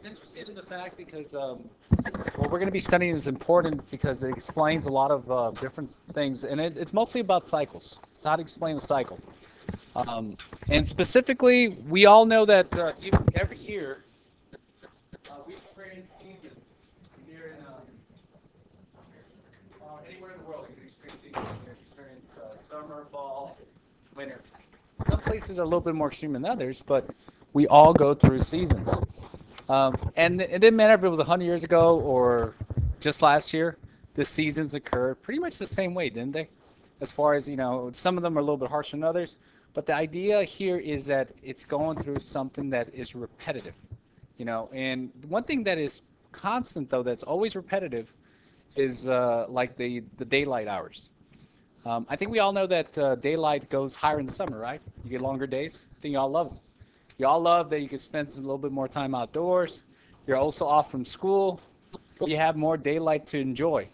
it's interesting in the fact because what we're going to be studying is important because it explains a lot of different things, and it's mostly about cycles. It's how to explain the cycle. And specifically, we all know that every year we experience seasons here in anywhere in the world. You can experience seasons. You can experience summer, fall, winter. Some places are a little bit more extreme than others, but we all go through seasons. And it didn't matter if it was 100 years ago or just last year. The seasons occurred pretty much the same way, didn't they? As far as, some of them are a little bit harsher than others. But the idea here is that it's going through something that is repetitive, And one thing that is constant, though, that's always repetitive is like the daylight hours. I think we all know that daylight goes higher in the summer, right? You get longer days. I think you all love them. You all love that you can spend a little bit more time outdoors. You're also off from school. You have more daylight to enjoy.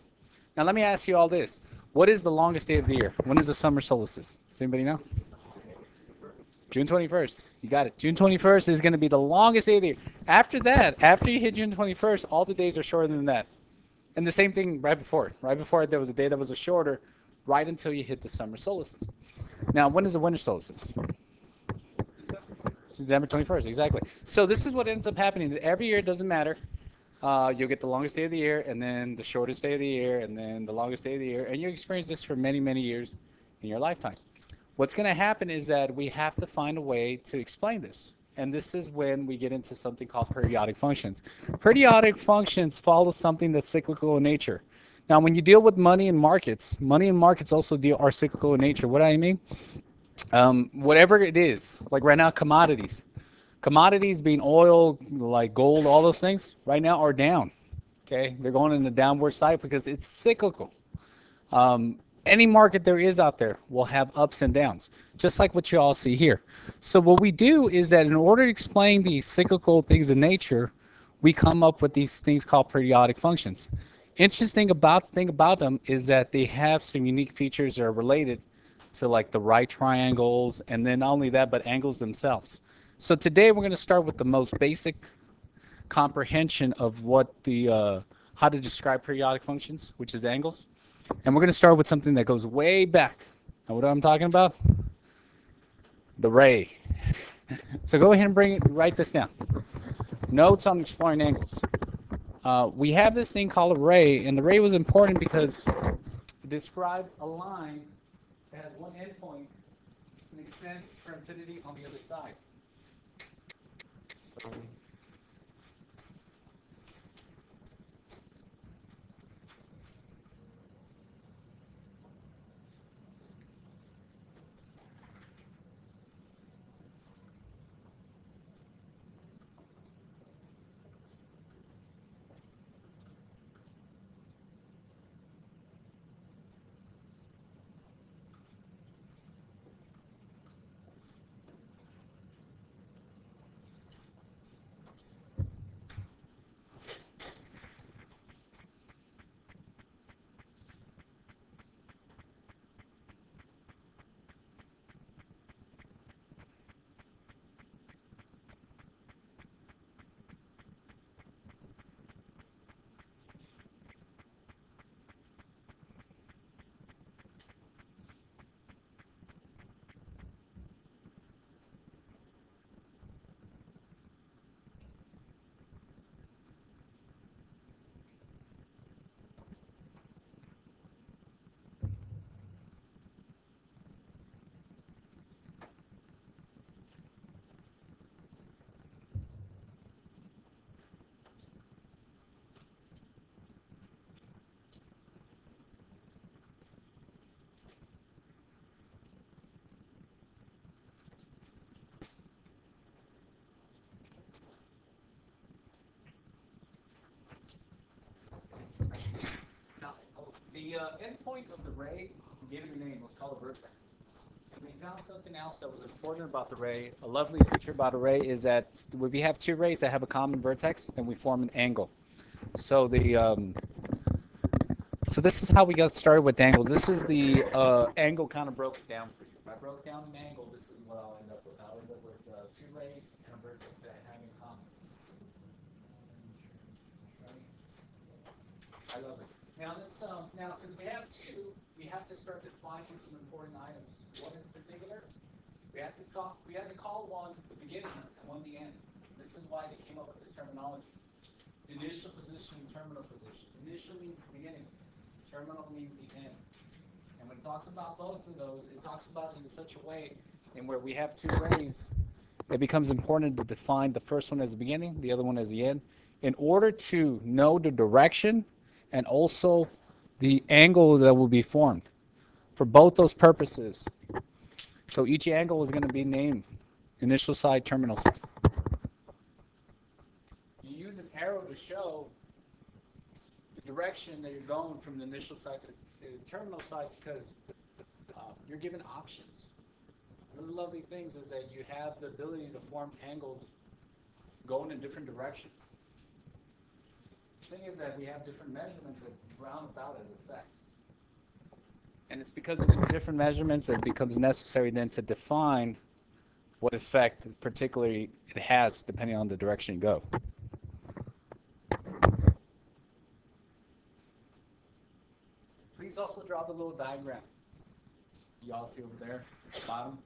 Now, let me ask you all this. What is the longest day of the year? When is the summer solstice? Does anybody know? June 21st. You got it. June 21st is going to be the longest day of the year. After that, after you hit June 21st, all the days are shorter than that. And the same thing right before. Right before there was a day that was a shorter, right until you hit the summer solstice. Now, when is the winter solstice? December 21st, exactly. So this is what ends up happening. Every year, it doesn't matter. You'll get the longest day of the year, and then the shortest day of the year, and then the longest day of the year. And you experience this for many, many years in your lifetime. What's going to happen is that we have to find a way to explain this. And this is when we get into something called periodic functions. Periodic functions follow something that's cyclical in nature. Now, when you deal with money and markets also are cyclical in nature. What do I mean? Whatever it is, like right now, commodities being oil, like gold, all those things right now are down. Okay, they're going in the downward side because it's cyclical. Any market there is out there will have ups and downs, just like what you all see here. So what we do is that in order to explain these cyclical things in nature, we come up with these things called periodic functions. Interesting thing about them is that they have some unique features that are related to like the right triangles, and then not only that, but angles themselves. So today we're going to start with the most basic comprehension of what the how to describe periodic functions, which is angles. And we're going to start with something that goes way back. Know what I'm talking about? The ray. So go ahead and write this down. Notes on exploring angles. We have this thing called a ray, and the ray was important because it describes a line that has one endpoint and extends for infinity on the other side. So now, the endpoint of the ray, gave it a name, was called a vertex. And we found something else that was important about the ray. A lovely feature about a ray is that if we have two rays that have a common vertex, then we form an angle. So so this is how we got started with angles. This is the angle kind of broke down for you. If I broke down an angle, this is what I'll end up with. I'll end up with two rays and a vertex that have in common. Now since we have two, we have to start defining some important items. One in particular, we have to call one the beginning and one the end. This is why they came up with this terminology. Initial position, terminal position. Initial means the beginning. Terminal means the end. And when it talks about both of those, it talks about it in such a way in where we have two rays, it becomes important to define the first one as the beginning, the other one as the end, in order to know the direction and also the angle that will be formed for both those purposes. So each angle is going to be named initial side, terminal side. You use an arrow to show the direction that you're going from the initial side to the terminal side because you're given options. One of the lovely things is that you have the ability to form angles going in different directions. The thing is that we have different measurements that round about as effects. And it's because of the different measurements that it becomes necessary then to define what effect particularly it has depending on the direction you go. Please also draw the little diagram you all see over there at the bottom.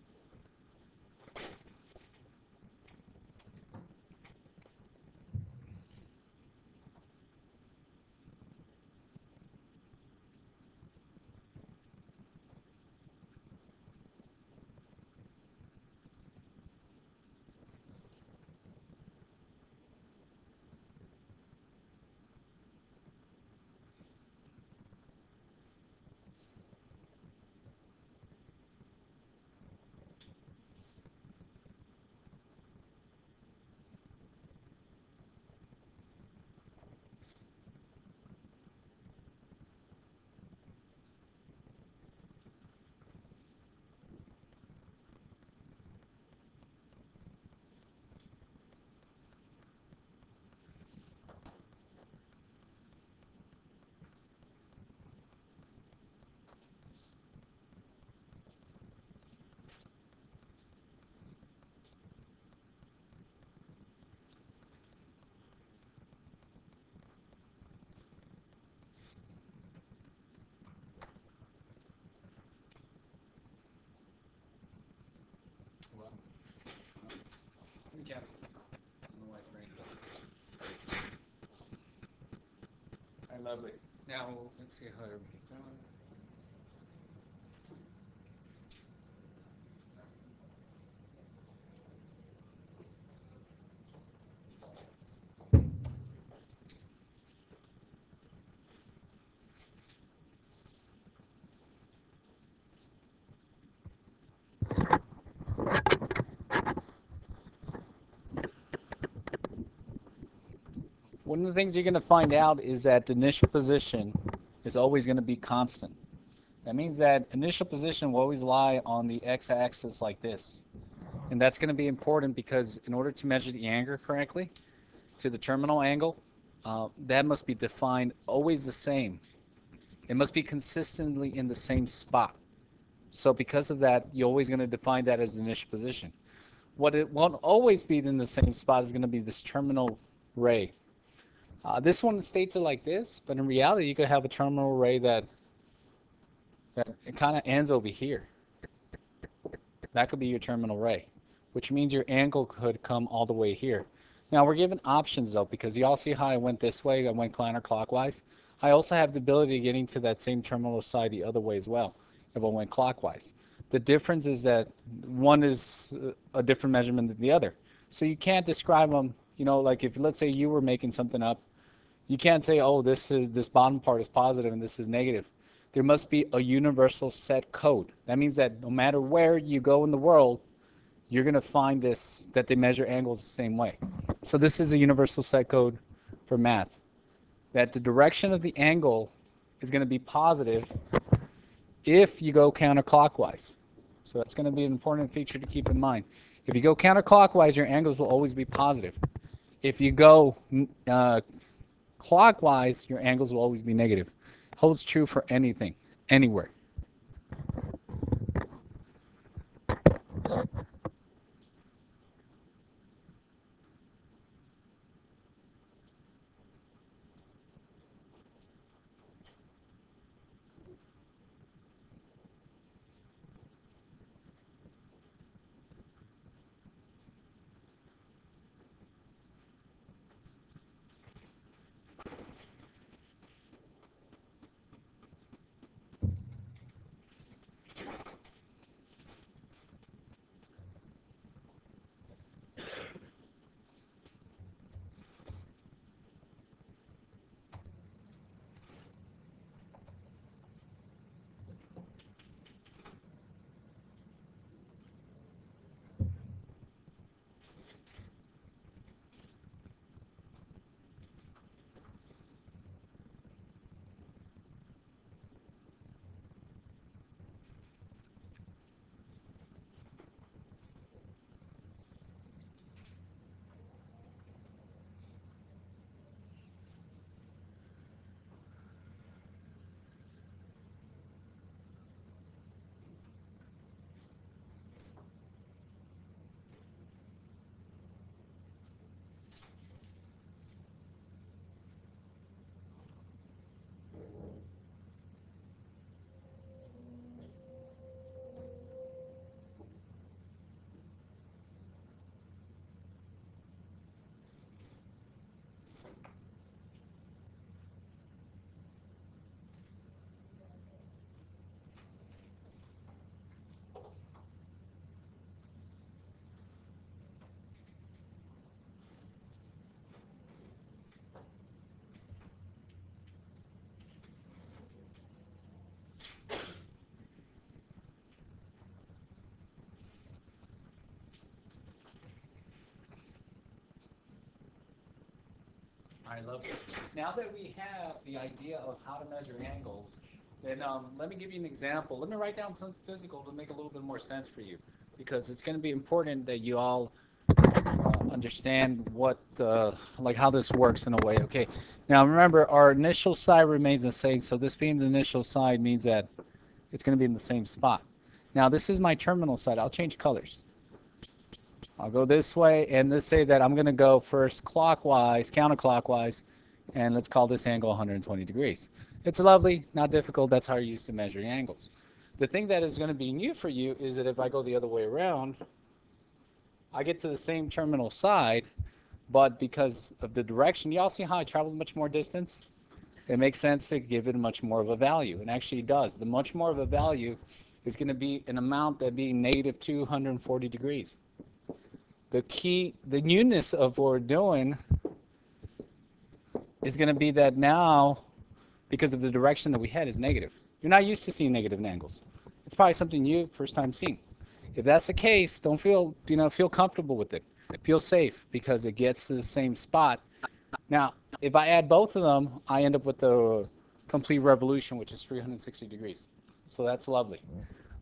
Well, let me cancel this. I don't know why it's raining. All right, lovely. Now, let's see how everybody's doing. One of the things you're going to find out is that the initial position is always going to be constant. That means that initial position will always lie on the x-axis like this. And that's going to be important because in order to measure the angle correctly to the terminal angle, that must be defined always the same. It must be consistently in the same spot. So because of that, you're always going to define that as the initial position. What it won't always be in the same spot is going to be this terminal ray. This one states it like this, but in reality, you could have a terminal ray that it kind of ends over here. That could be your terminal ray, which means your angle could come all the way here. Now, we're given options, though, because you all see how I went this way, I went counterclockwise. I also have the ability of getting to that same terminal side the other way as well, if I went clockwise. The difference is that one is a different measurement than the other. So you can't describe them, you know, like if, let's say you were making something up, you can't say, oh, this bottom part is positive and this is negative. There must be a universal set code. That means that no matter where you go in the world, you're going to find this, that they measure angles the same way. So this is a universal set code for math, that the direction of the angle is going to be positive if you go counterclockwise. So that's going to be an important feature to keep in mind. If you go counterclockwise, your angles will always be positive. If you go clockwise, your angles will always be negative. Holds true for anything, anywhere. I love it. Now that we have the idea of how to measure angles, then let me give you an example. Let me write down some physical to make a little bit more sense for you, because it's going to be important that you all understand what, like how this works in a way. Okay. Now remember, our initial side remains the same. So this being the initial side means that it's going to be in the same spot. Now this is my terminal side. I'll change colors. I'll go this way, and let's say that I'm going to go first clockwise, counterclockwise, and let's call this angle 120 degrees. It's lovely, not difficult. That's how you're used to measuring angles. The thing that is going to be new for you is that if I go the other way around, I get to the same terminal side, but because of the direction, you all see how I traveled much more distance? It makes sense to give it much more of a value, and actually it does. The much more of a value is going to be an amount that being negative 240 degrees. The key, the newness of what we're doing is going to be that now, because of the direction that we head is negative. You're not used to seeing negative angles. It's probably something new, first time seeing. If that's the case, don't feel, feel comfortable with it. Feel safe because it gets to the same spot. Now, if I add both of them, I end up with the complete revolution, which is 360 degrees. So that's lovely.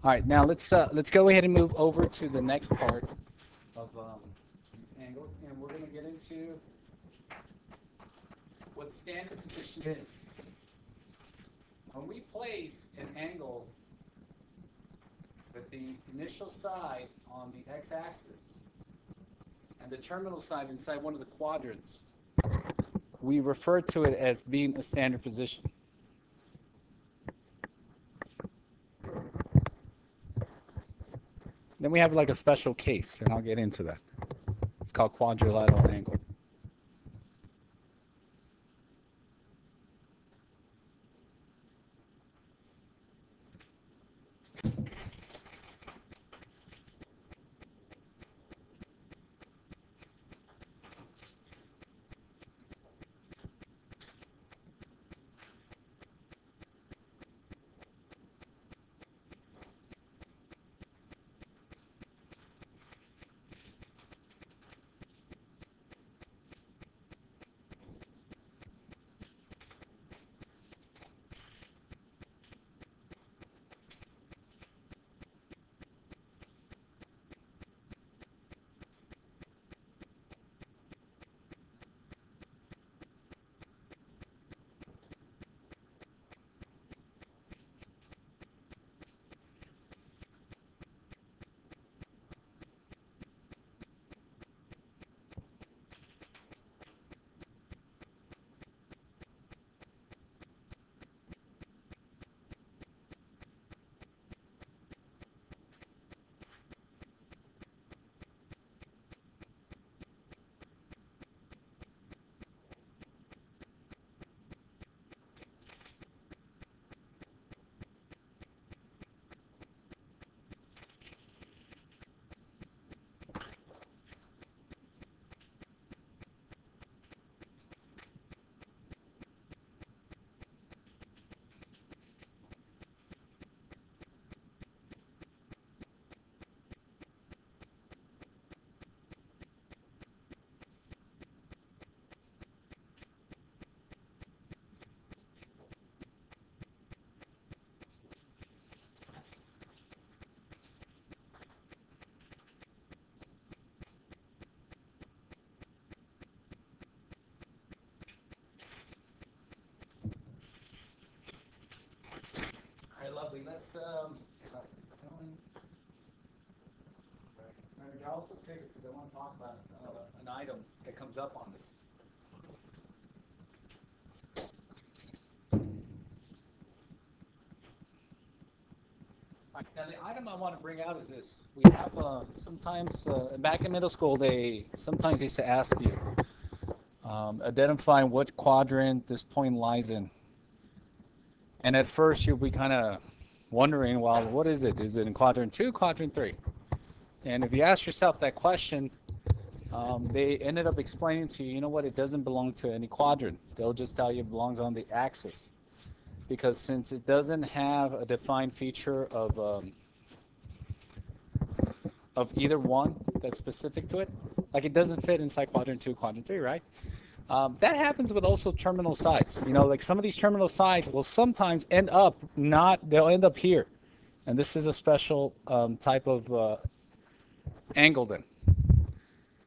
All right, now let's go ahead and move over to the next part of angles, and we're going to get into what standard position is. When we place an angle with the initial side on the x-axis and the terminal side inside one of the quadrants, we refer to it as being a standard position. Then we have like a special case, and I'll get into that. It's called quadrilateral angle. All right, lovely. Let's I also figured, because I want to talk about an item that comes up on this. Right, now the item I want to bring out is this. We have sometimes back in middle school they sometimes used to ask you identify what quadrant this point lies in. And at first you'll be kind of wondering, well, what is it? Is it in quadrant 2, quadrant 3? And if you ask yourself that question, they ended up explaining to you, you know what, it doesn't belong to any quadrant. They'll just tell you it belongs on the axis. Because since it doesn't have a defined feature of either one that's specific to it, like it doesn't fit inside quadrant 2, quadrant 3, right? That happens with also terminal sides. You know, like some of these terminal sides will sometimes end up not, they'll end up here. And this is a special type of angle then.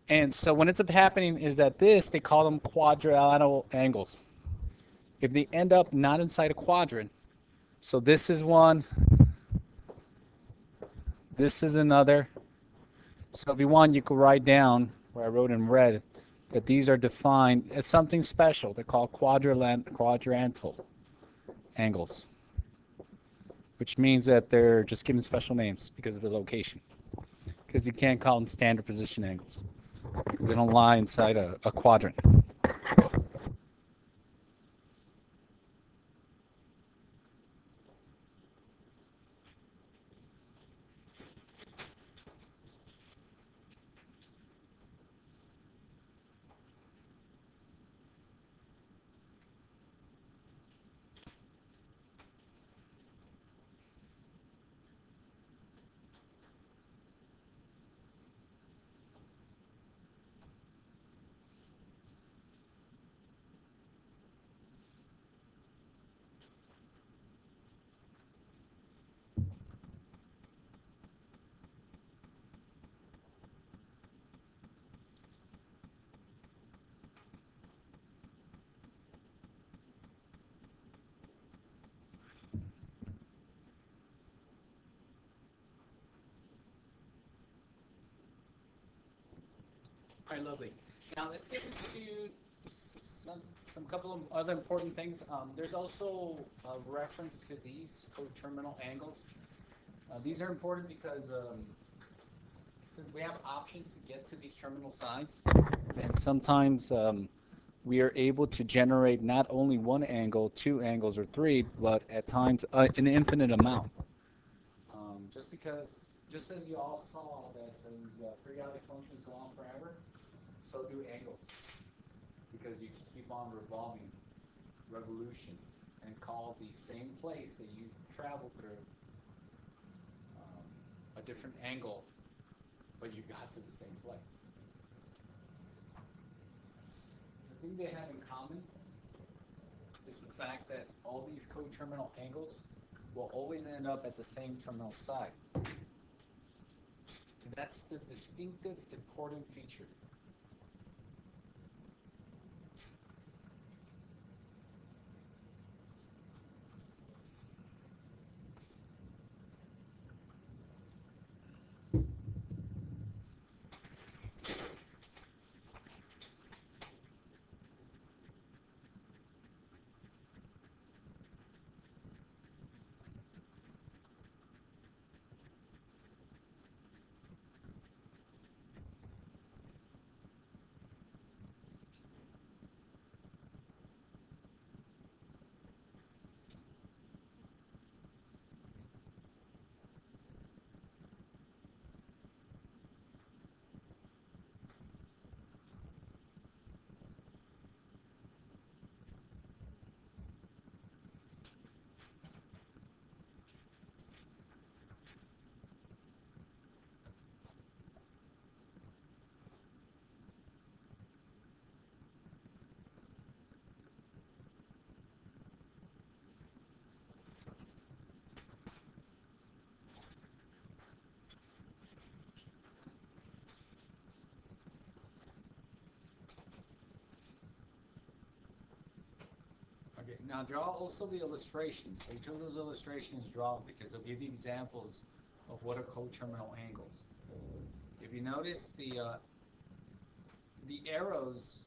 And so what ends up happening is that this, they call them quadrantal angles. If they end up not inside a quadrant, so this is one, this is another. So if you want, you could write down where I wrote in red that these are defined as something special. They're called quadrantal angles, which means that they're just given special names because of the location. Because you can't call them standard position angles, because they don't lie inside a quadrant. All right, lovely. Now let's get into some couple of other important things. There's also a reference to these coterminal angles. These are important because since we have options to get to these terminal sides, and sometimes we are able to generate not only one angle, two angles, or three, but at times an infinite amount. Just because, just as you all saw that those periodic functions go on forever, so do angles, because you keep on revolving revolutions and call the same place that you travel through a different angle, but you got to the same place. The thing they have in common is the fact that all these coterminal angles will always end up at the same terminal side. And that's the distinctive, important feature. Okay, now draw also the illustrations. So each of those illustrations draw because they'll give you examples of what are coterminal angles. If you notice, the arrows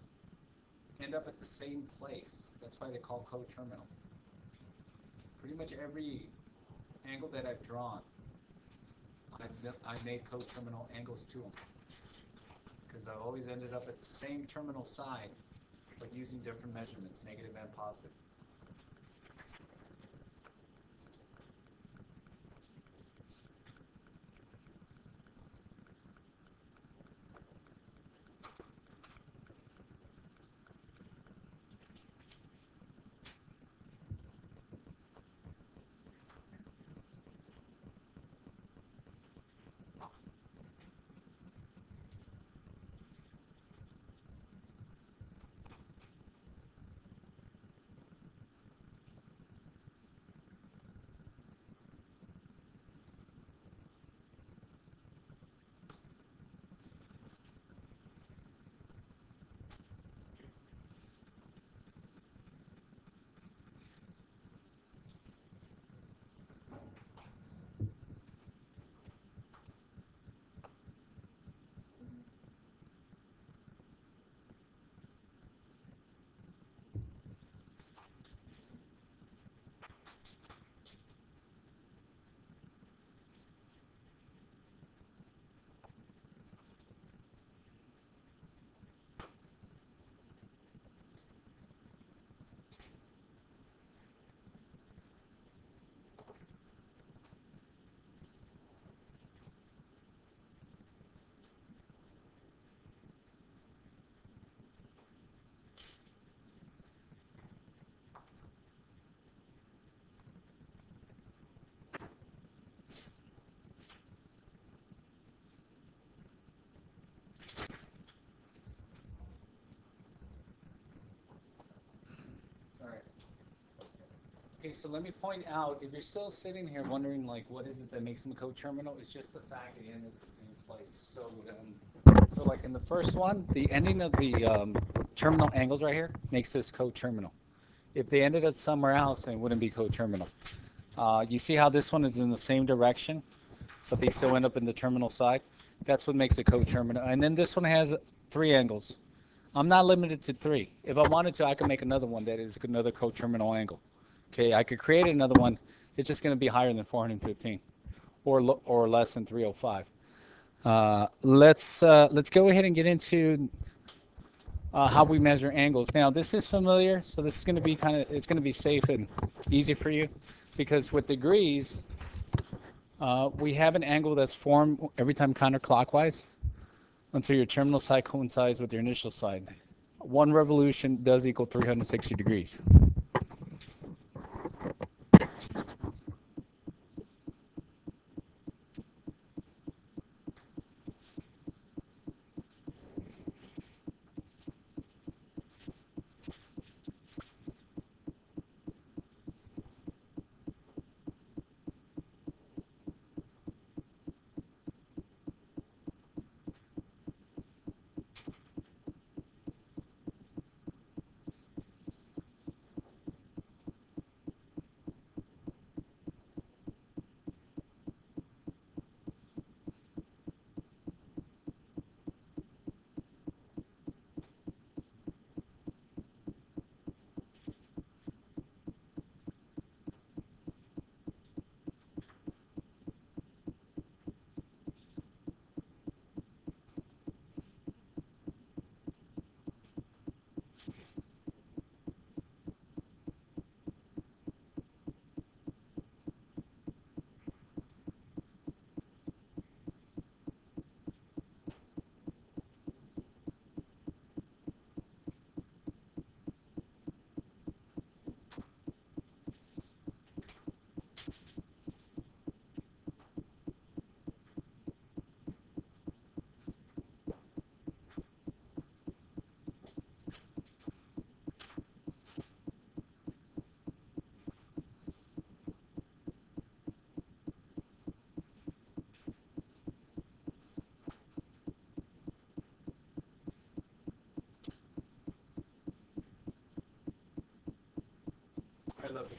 end up at the same place. That's why they call coterminal. Pretty much every angle that I've drawn, I've made coterminal angles to them because I've always ended up at the same terminal side, but using different measurements, negative and positive. Okay, so let me point out, if you're still sitting here wondering, like, what is it that makes them coterminal, it's just the fact they ended at the same place. So like in the first one, the ending of the terminal angles right here makes this coterminal. If they ended at somewhere else, then it wouldn't be coterminal. You see how this one is in the same direction, but they still end up in the terminal side? That's what makes it coterminal. And then this one has 3 angles. I'm not limited to 3. If I wanted to, I could make another one that is another coterminal angle. Okay, I could create another one. It's just going to be higher than 415 or less than 305. Let's go ahead and get into how we measure angles. Now, this is familiar, so this is going to be it's going to be safe and easy for you, because with degrees, we have an angle that's formed every time counterclockwise until your terminal side coincides with your initial side. 1 revolution does equal 360 degrees. I love it.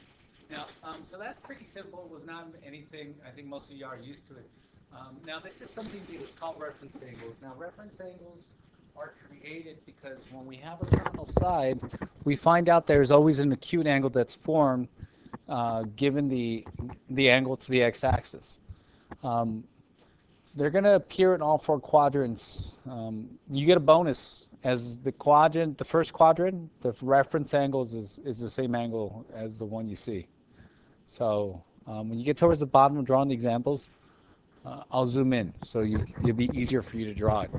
Now, so that's pretty simple. It was not anything, I think most of you are used to it. Now, this is something that's called reference angles. Now, reference angles are created because when we have a terminal side, we find out there's always an acute angle that's formed given the angle to the x-axis. They're going to appear in all 4 quadrants. You get a bonus as the first quadrant, the reference angles is the same angle as the one you see. So when you get towards the bottom of drawing the examples, I'll zoom in so it'll be easier for you to draw it.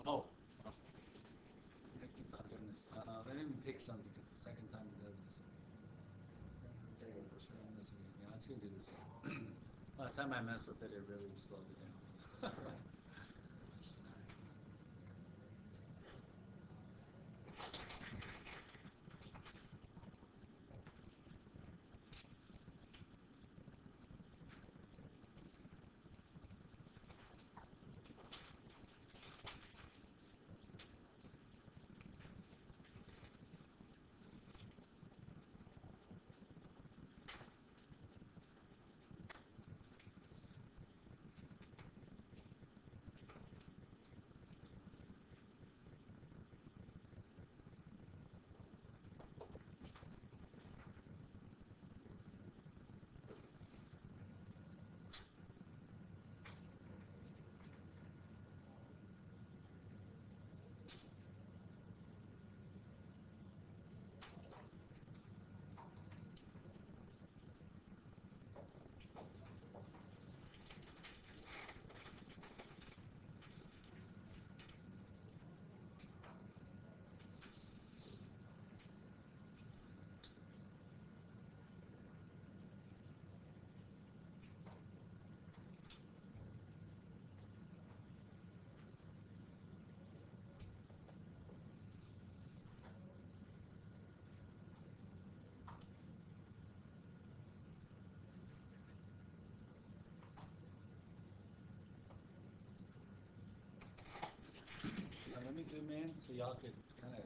Oh, it's not doing this. Let me pick something because the second time it does this. Yeah, let's go do this one. Last time I messed with it, it really slowed it down. me zoom in so y'all could kind of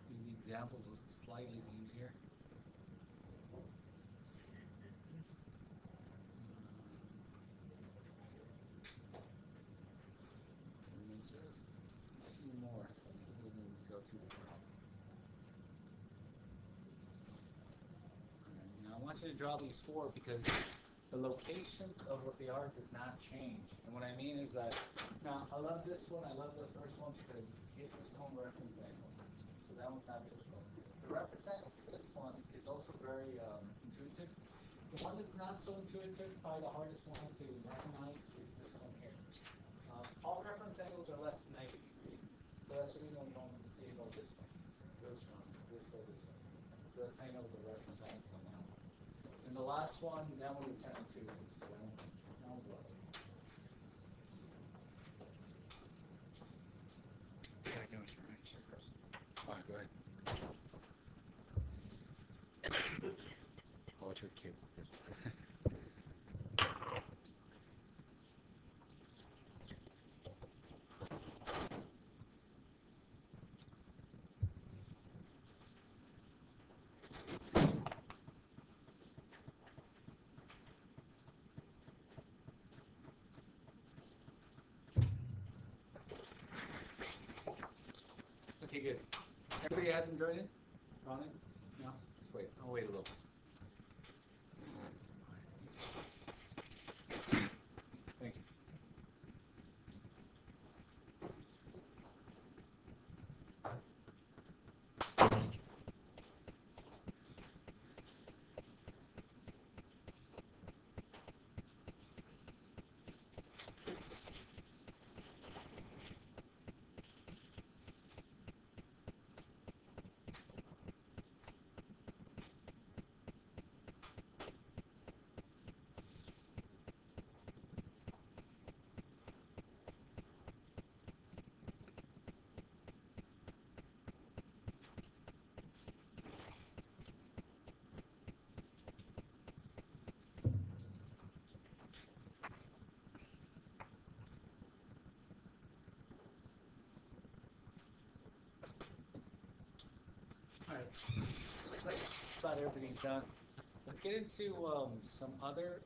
do the examples slightly easier. Zoom in just slightly more so it doesn't go too far. Okay, now I want you to draw these four because the locations of what they are does not change. And what I mean is that, now I love this one, I love the first one because it's its own reference angle. So that one's not difficult. The reference angle for this one is also very intuitive. The one that's not so intuitive, probably the hardest one to recognize, is this one here. All reference angles are less than 90 degrees. So that's the reason we don't see it go this way. It goes from this way this way. So that's how you know what the reference angles on that one. And the last one, that one is kind of intuitive, so that one's lovely. Yeah, I know it's right. Sure, first. All right, go ahead. Oh, it's your cable. Okay, good. Everybody has them joined in? On it? No? Let's wait. I'll wait a little. Thank you. All right. Looks like just about everything's done. Let's get into some other.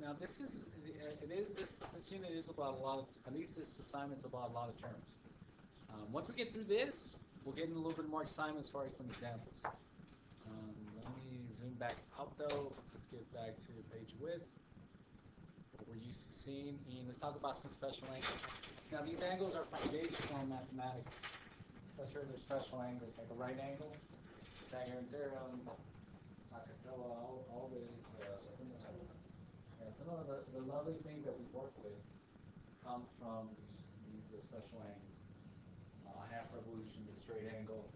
Now this is this unit is about a lot of, at least this assignment's about a lot of terms. Once we get through this, we'll get in a little bit more excitement as far as some examples. Let me zoom back up though. Let's get back to page width. What we're used to seeing, and let's talk about some special angles. Now these angles are foundational in mathematics. Especially there's special angles like a right angle. Pythagorean theorem, Sakatella, all the some of the lovely things that we work with come from these special angles. Half revolution, the straight angle.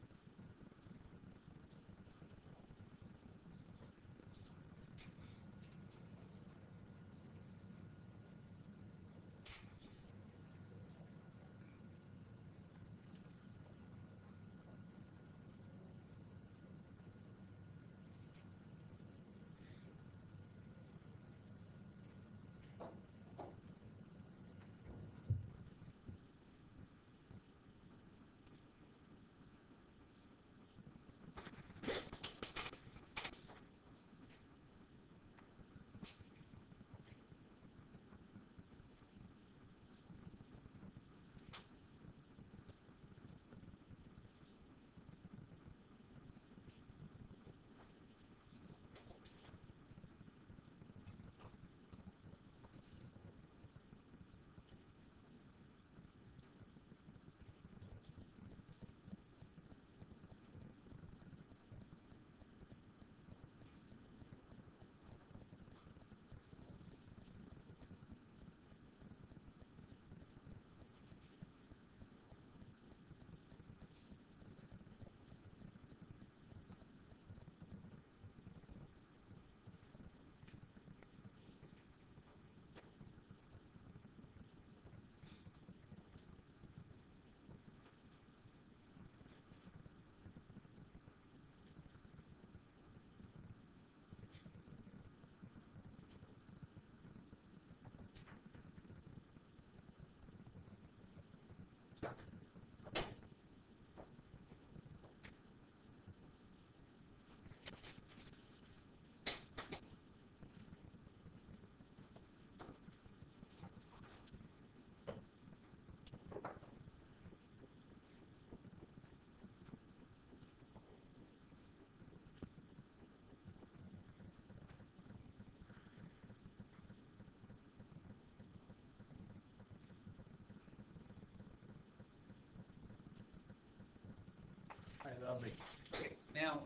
right, lovely. Okay, now,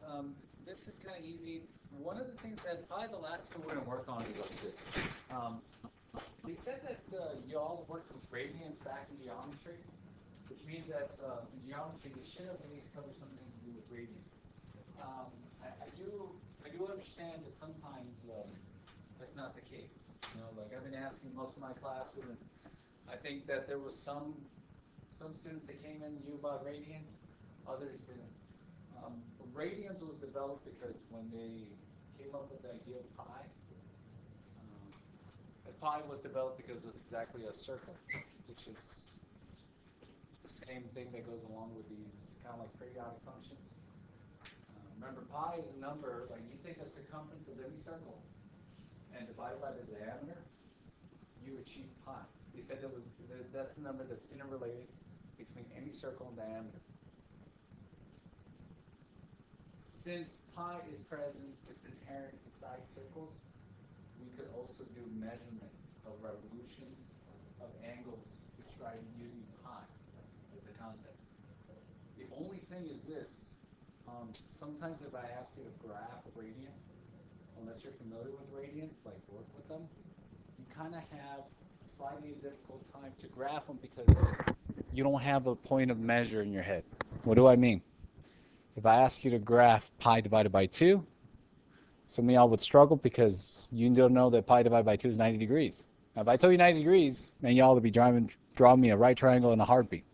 this is kind of easy. One of the things that probably the last thing we're going to work on is like this. They said that y'all worked with gradients back in geometry, which means that in geometry you should have at least covered something to do with gradients. I do understand that sometimes that's not the case. You know, like I've been asking most of my classes, and I think that there was some students that came in and knew about gradients, others didn't. Radians was developed because when they came up with the idea of pi, the pi was developed because of exactly a circle, which is the same thing that goes along with these kind of like periodic functions. Remember, pi is a number, like you take the circumference of any circle and divide it by the diameter, you achieve pi. They said that's a number that's interrelated between any circle and diameter. Since pi is present, it's inherent inside circles, we could also do measurements of revolutions of angles described using pi as a context. The only thing is this, sometimes if I ask you to graph a gradient, unless you're familiar with gradients, like work with them, you kind of have slightly difficult time to graph them because you don't have a point of measure in your head. What do I mean? If I ask you to graph pi divided by 2, some of y'all would struggle because you don't know that pi divided by 2 is 90 degrees. Now, if I told you 90 degrees, man, y'all would be drawing me a right triangle in a heartbeat.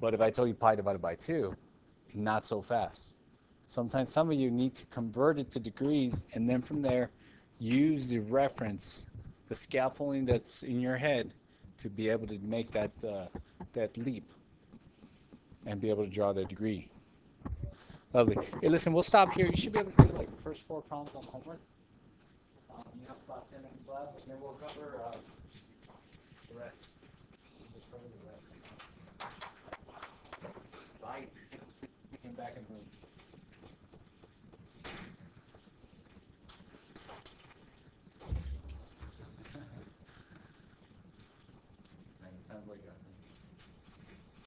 But if I told you pi divided by 2, not so fast. Sometimes some of you need to convert it to degrees, and then from there, use the reference, the scaffolding that's in your head, to be able to make that leap and be able to draw the degree. Lovely. Hey, listen, we'll stop here. You should be able to do like the first 4 problems on homework. You have about 10 minutes left, and then we'll cover the rest. We'll cover the rest. Right. Came back in the room. Man, it's time to wake up.